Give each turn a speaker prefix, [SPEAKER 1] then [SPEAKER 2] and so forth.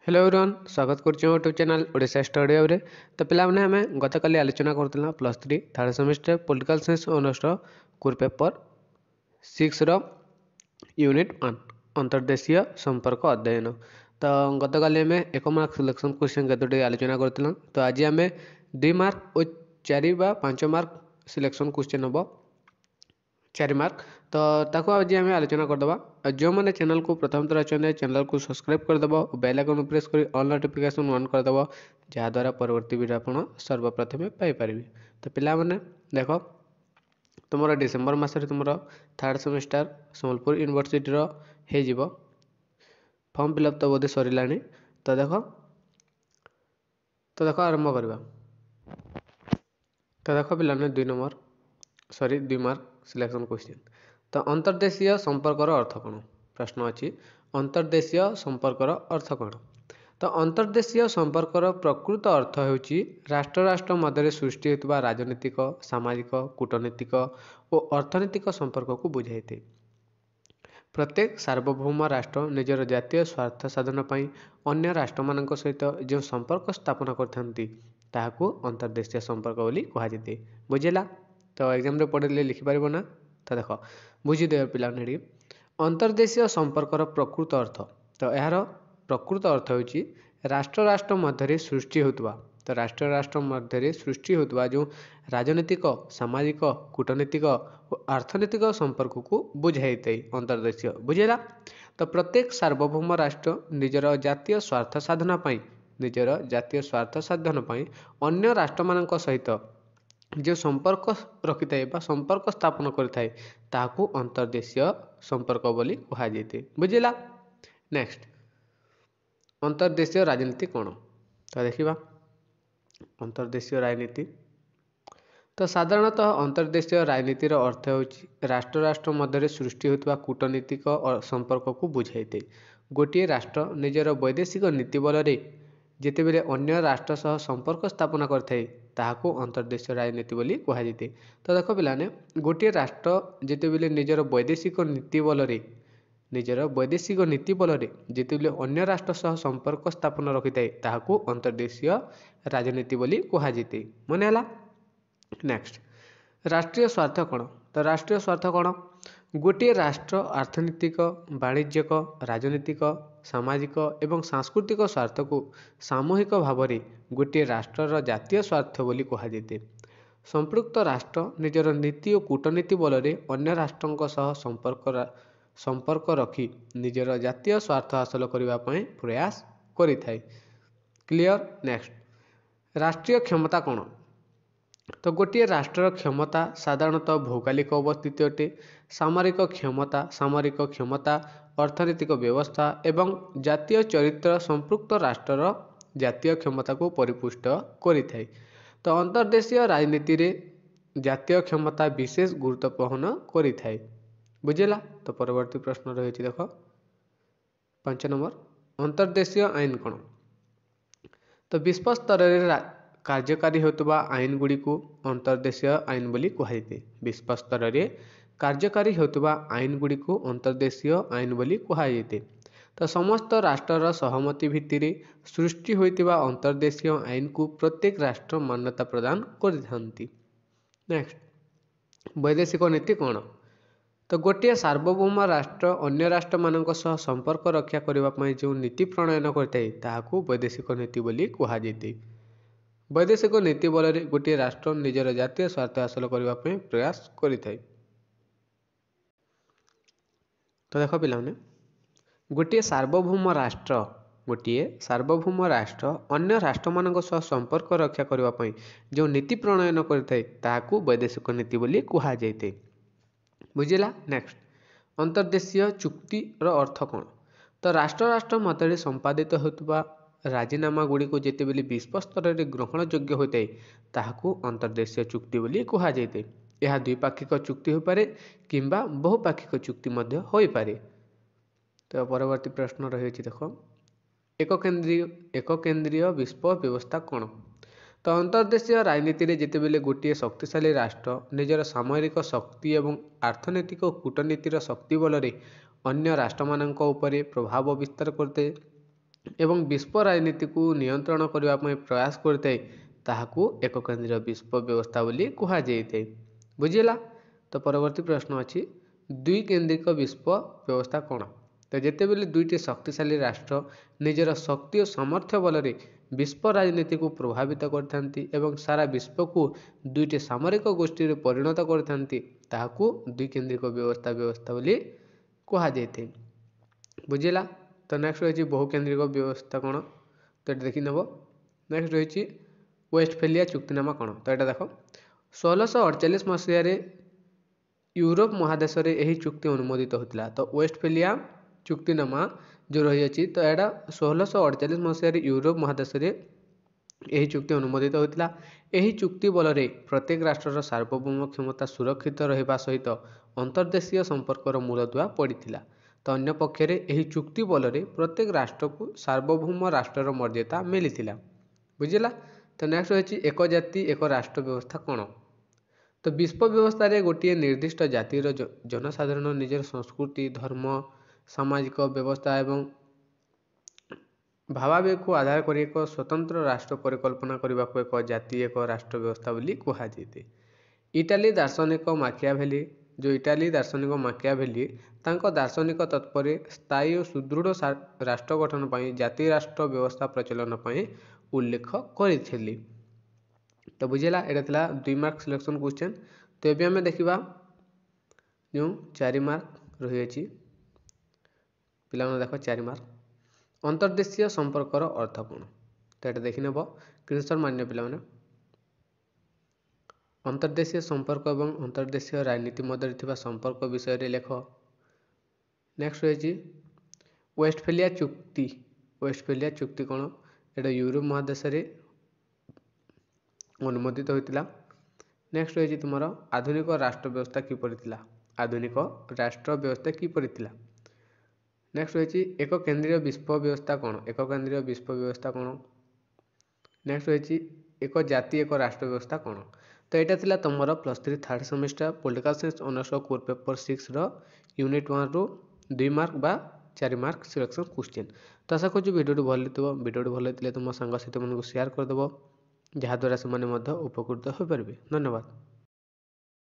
[SPEAKER 1] Hello everyone स्वागत करुँ YouTube channel Odisha study रे। तो पिलाने आम गत काली आलोचना करूँ +3 third semester political science honours core paper 6 unit 1 अंतर्देशीय संपर्क अध्ययन। तो गत काली आम 1 मार्क सिलेक्शन क्वेश्चन केतोटी आलोचना करूँ। तो आज आम 2 मार्क और 4 बा 5 मार्क सिलेक्शन क्वेश्चन हम 4 मार्क। तो ताको आज आम आलोचना करदे। जो मैंने चैनल को प्रथम थर अच्छे चैनल को सब्सक्राइब करदेव और बेल आइकन प्रेस कर ऑल नोटिफिकेशन ऑन करदेव जहाँद्वारा परवर्ती वीडियो आप सर्वप्रथमे पाइपर। तो पिला माने देख तुम डिसेम्बर मसरे तुम थर्ड सेमिस्टर संबलपुर यूनिवर्सिटी हो फॉर्म फिलअप तो बोधे सरला। तो देख आरंभ करवा। तो देख पिलाने 2 मार्क सिलेक्शन क्वेश्चन। तो अंतर्देशीय संपर्कर अर्थ कौन प्रश्न अच्छी अंतर्देशीय संपर्कर अर्थ कौन। तो अंतर्देशीय संपर्कर प्रकृत अर्थ होची राष्ट्र राष्ट्र मध्य सृष्टि होता राजनीतिक सामाजिक कूटनीतिक और अर्थनैतिक संपर्क को बुझाइए। प्रत्येक सार्वभौम राष्ट्र निजर जातीय स्वार्थ साधन पर अन्य राष्ट्र मान सहित जो संपर्क स्थापन करता अंतर्देशीय संपर्क बोली कहुए। बुझेगा। तो एग्जाम पढ़े लिखिपार ना। तो देख बुझीदे पिला अंतर्देशीय संपर्कर प्रकृत अर्थ। तो यार प्रकृत अर्थ होची राष्ट्र राष्ट्र मध्य सृष्टि होता। तो राष्ट्र राष्ट्र मध्य सृष्टि होता जो राजनीतिक सामाजिक कूटनीतिक और अर्थनैतिक संपर्क को बुझाई अंतर्देशीय। बुझेगा। तो प्रत्येक सार्वभौम राष्ट्र निजर जातीय स्वार्थ साधन अन्य राष्ट्र मान सहित जो संपर्क रखि था संपर्क स्थापन करें अंतर्देशीय संपर्क बोली कहुए। बुझेगा। नेक्स्ट अंतर्देशीय राजनीति कौन। तो देखा अंतर्देशीय राजनीति। तो साधारणतः अंतर्देशीय राजनीतिर अर्थ होची राष्ट्र राष्ट्र मध्य सृष्टि होता कूटनीतिक संपर्क को बुझाइए। गोटे राष्ट्र निजर वैदेशिक नीति बल जितेबले अन्य राष्ट्र सह संपर्क स्थापन करथाय ताहाको अंतर्देशीय राजनीति बोली कहुए। तो देख पिलाने गोटे राष्ट्र जितेबले निजर वैदेशिक नीति बल जितेबले अन्य राष्ट्र सह संपर्क स्थापन रखि थाए ताहाको अंतर्देशीय राजनीति बोली कहुए। मनेला। नेक्स्ट राष्ट्रीय स्वार्थ कौन। तो राष्ट्रीय स्वार्थ कौन गोटे राष्ट्र अर्थनैतिक वाणिज्यिक राजनीतिक सामाजिक एवं सांस्कृतिक स्वार्थ को सामूहिक भाव में गोटे राष्ट्रर जातीय स्वार्थ बोली कहुए। संपृक्त राष्ट्र निजर नीति और कूटनीति बल अन्य राष्ट्रों सह संपर्क रखी निजर जातीय स्वार्थ हासिल करने प्रयास करिथाय। क्लियर। नेक्स्ट राष्ट्रीय क्षमता कौन। तो गोटे राष्ट्र क्षमता साधारणतः भौगोलिक अवस्थित अटे। सामरिक क्षमता अर्थनैतिक व्यवस्था एवं जातीय चरित्र संपृक्त राष्ट्रर जातीय क्षमता को परिपुष्ट करिथाय। तो अंतर्देशीय राजनीति रे जातीय क्षमता विशेष गुरुत्व वहन करिथाय। बुझेला। तो परवर्ती प्रश्न रही देख 5 नंबर अंतर्देशीय आईन कौन। तो विश्व स्तर में कार्यकारी होता आईन गुड़ी को अंतर्देशीय आईन बोली कहुए। विश्व स्तर में कार्यकारी होता आईन गुड़ी को अंतर्देशीय आईन बोली कहुए। तो समस्त राष्ट्रर सहमति भित्ति सृष्टि होता अंतर्देशीय आईन को प्रत्येक राष्ट्र मान्यता प्रदान करथांती। नेक्स्ट वैदेशिक नीति कौन। तो गोटे सार्वभौम राष्ट्र अन्य राष्ट्र मानक सह संपर्क रक्षा करने जो नीति प्रणयन करते ताहाको वैदेशिक नीति बोली कहुए। वैदेशिक नीति बल गोटे राष्ट्र निजर जातीय स्वार्थ हासिल करने प्रयास करिथाय। तो देख पिलाने गोटे सार्वभौम राष्ट्र अन्य राष्ट्र मानक सह संपर्क रक्षा करने जो नीति प्रणयन करते ताहाको वैदेशिक नीति बोली कहुए। बुझेला। नेक्स्ट अंतर्देशीय चुक्तिर अर्थ कौन। तो राष्ट्र राष्ट्र मध्य संपादित होता राजीनामा गुड़ी को जितेबले विश्व स्तर में ग्रहण योग्य होता है ताहाको अंतर्देशीय चुक्ति बोली कहुए। यह द्विपाक्षिक चुक्ति हो पारे किंबा बहुपाक्षिक चुक्ति मध्य होई पारे। तो परवर्ती प्रश्न रही देख एक केंद्रीय विश्व व्यवस्था कौन। तो अंतर्देशीय राजनीति रे जितेबले गोटे शक्तिशाली राष्ट्र निजर सामरिक शक्ति एवं अर्थनैतिक कूटनीतिर शक्ति बल अन्य राष्ट्र मानक उपरे प्रभाव विस्तार करते ଏବଂ ବିଶ୍ୱ ରାଜନୀତିକୁ ନିୟନ୍ତ୍ରଣ କରିବା ପାଇଁ ପ୍ରୟାସ କରିଥାଏ ତାହାକୁ ଏକ କେନ୍ଦ୍ରୀୟ ବିଶ୍ୱ ବ୍ୟବସ୍ଥା ବୋଲି କୁହାଯାଇଥାଏ। ବୁଝିଲା? ତ ପରବର୍ତ୍ତୀ ପ୍ରଶ୍ନ ଅଛି ଦୁଇ କେନ୍ଦ୍ରିକ ବିଶ୍ୱ ବ୍ୟବସ୍ଥା କ'ଣ? ତ ଯେତେବେଳେ ଦୁଇଟି ଶକ୍ତିଶାଳୀ ରାଷ୍ଟ୍ର ନିଜର ଶକ୍ତି ଓ ସାମର୍ଥ୍ୟ ବଳରେ ବିଶ୍ୱ ରାଜନୀତିକୁ ପ୍ରଭାବିତ କରିଥାନ୍ତି ଏବଂ ସାରା ବିଶ୍ୱକୁ ଦୁଇଟି ସାମରିକ ଗୋଷ୍ଠୀରେ ପରିଣତ କରିଥାନ୍ତି ତାହାକୁ ଦୁଇ କେନ୍ଦ୍ରିକ ବ୍ୟବସ୍ଥା ବୋଲି କୁହାଯାଇଥାଏ। ବୁଝିଲା? ତ ନେକ୍ସଟ ରହିଛି ବହୁକେନ୍ଦ୍ରିକ ବ୍ୟବସ୍ଥା କ'ଣ? ତ ଏଠି ଦେଖିନେବ। ନେକ୍ସଟ ରହିଛି ୱେଷ୍ଟଫେଲିଆ ଚୁକ୍ତିନାମା କ'ଣ? ତ ଏଇଟା ଦେଖ 1648 ମସିହାରେ ୟୁରୋପ ମହାଦେଶରେ ଏହି ଚୁକ୍ତି ଅନୁମୋଦିତ ହୋଇଥିଲା। ତ ୱେଷ୍ଟଫେଲିଆ ଚୁକ୍ତିନାମା ଯେଉଁ ରହିଅଛି ତ ଏଇଟା 1648 ମସିହାରେ ୟୁରୋପ ମହାଦେଶରେ ଏହି ଚୁକ୍ତି ଅନୁମୋଦିତ ହୋଇଥିଲା। ଏହି ଚୁକ୍ତି ବଳରେ ପ୍ରତ୍ୟେକ ରାଷ୍ଟ୍ରର ସାର୍ବଭୌମ କ୍ଷମତା ସୁରକ୍ଷିତ ରହିବା ସହିତ ଅନ୍ତର୍ଦେଶୀୟ ସମ୍ପର୍କର ମୂଳଦୁଆ ପଡ଼ିଥିଲା। ତ ଅନ୍ୟ ପକ୍ଷରେ ଏହି ଚୁକ୍ତି ବଳରେ ପ୍ରତ୍ୟେକ ରାଷ୍ଟ୍ରକୁ ସାର୍ବଭୌମ ରାଷ୍ଟ୍ରର ମର୍ଯ୍ୟାଦା ମିଳିଥିଲା। ବୁଝିଲା? ତ ନେକ୍ସଟ ରହିଛି ଏକ ଜାତି ଏକ ରାଷ୍ଟ୍ର ବ୍ୟବସ୍ଥା କ'ଣ? ତ ବିଶ୍ୱ ବ୍ୟବସ୍ଥାରେ ଗୋଟିଏ ନିର୍ଦ୍ଦିଷ୍ଟ ଜାତିର ଜନସାଧାରଣ ନିଜର ସଂସ୍କୃତି, ଧର୍ମ, ସାମାଜିକ ବ୍ୟବସ୍ଥା ଏବଂ ଭାବାବେଗକୁ ଆଧାର କରି ଏକ ସ୍ୱତନ୍ତ୍ର ରାଷ୍ଟ୍ର ପରିକଳ୍ପନା କରିବାକୁ ଏକ ଜାତି ଏକ ରାଷ୍ଟ୍ର ବ୍ୟବସ୍ଥା ବୋଲି କୁହାଯାଇଥାଏ। ଇଟାଲୀ ଦାର୍ଶନିକ ମାକିଆଭେଲି ତାଙ୍କ ଦାର୍ଶନିକ ତତ୍ତ୍ୱରେ ସ୍ଥାୟୀ ଓ ସୁଦୃଢ଼ ରାଷ୍ଟ୍ର ଗଠନ ପାଇଁ ଜାତି ରାଷ୍ଟ୍ର ବ୍ୟବସ୍ଥା ପ୍ରଚଳନ ପାଇଁ ଉଲ୍ଲେଖ କରିଥିଲେ। ତ ବୁଝିଲା? ଏଇଟା ଥିଲା 2 ମାର୍କ ସିଲେକ୍ସନ୍ କ୍ୱେଶ୍ଚନ୍। ତ ଏବେ ଆମେ ଦେଖିବା ଯେଉଁ 4 ମାର୍କ ରହିଅଛି। ପିଲାମାନେ ଦେଖ 4 ମାର୍କ ଅନ୍ତର୍ଦେଶୀୟ ସମ୍ପର୍କର ଅର୍ଥ କ'ଣ? ତ ଏଇଟା ଦେଖିନେବ ସ୍କ୍ରିନଶଟ୍ ମାରିନିଅ ପିଲାମାନେ। ଅନ୍ତର୍ଦେଶୀୟ ସମ୍ପର୍କ ଏବଂ ଅନ୍ତର୍ଦେଶୀୟ ରାଜନୀତି ମଧ୍ୟରେ ଥିବା ସମ୍ପର୍କ ବିଷୟରେ ଲେଖ। ନେକ୍ସଟ ରହିଛି ୱେଷ୍ଟଫେଲିଆ ଚୁକ୍ତି। ୱେଷ୍ଟଫେଲିଆ ଚୁକ୍ତି କ'ଣ? ଏଇଟା ୟୁରୋପ ମହାଦେଶରେ ଅନୁମୋଦିତ ହୋଇଥିଲା। ନେକ୍ସଟ ରହିଛି ତୁମର ଆଧୁନିକ ରାଷ୍ଟ୍ର ବ୍ୟବସ୍ଥା କିପରି ଥିଲା? ଆଧୁନିକ ରାଷ୍ଟ୍ର ବ୍ୟବସ୍ଥା କିପରି ଥିଲା? ନେକ୍ସଟ ରହିଛି ଏକ କେନ୍ଦ୍ରୀୟ ବିଶ୍ୱ ବ୍ୟବସ୍ଥା କ'ଣ? ଏକ କେନ୍ଦ୍ରୀୟ ବିଶ୍ୱ ବ୍ୟବସ୍ଥା କ'ଣ? ନେକ୍ସଟ ରହିଛି ଏକ ଜାତି ଏକ ରାଷ୍ଟ୍ର ବ୍ୟବସ୍ଥା କ'ଣ? ତ ଏଇଟା ଥିଲା ତୁମର +3 ଥାର୍ଡ଼ ସେମିଷ୍ଟର ପଲିଟିକାଲ ସାଇନ୍ସ ଅନର୍ସର କୋର୍ ପେପର 6ର ୟୁନିଟ୍ 1ରୁ 2 ମାର୍କ ବା 4 ମାର୍କ ସିଲେକ୍ସନ୍ କ୍ୱେଶ୍ଚନ୍। ତ ଆଶା କରୁଛି ଭିଡ଼ିଓଟି ଭଲ ହେଇଥିବ। ଭିଡ଼ିଓଟି ଭଲ ହେଇଥିଲେ ତୁମ ସାଙ୍ଗସାଥିମାନଙ୍କୁ ସେୟାର କରିଦେବ ଯାହାଦ୍ୱାରା ସେମାନେ ମଧ୍ୟ ଉପକୃତ ହୋଇପାରିବେ। ଧନ୍ୟବାଦ।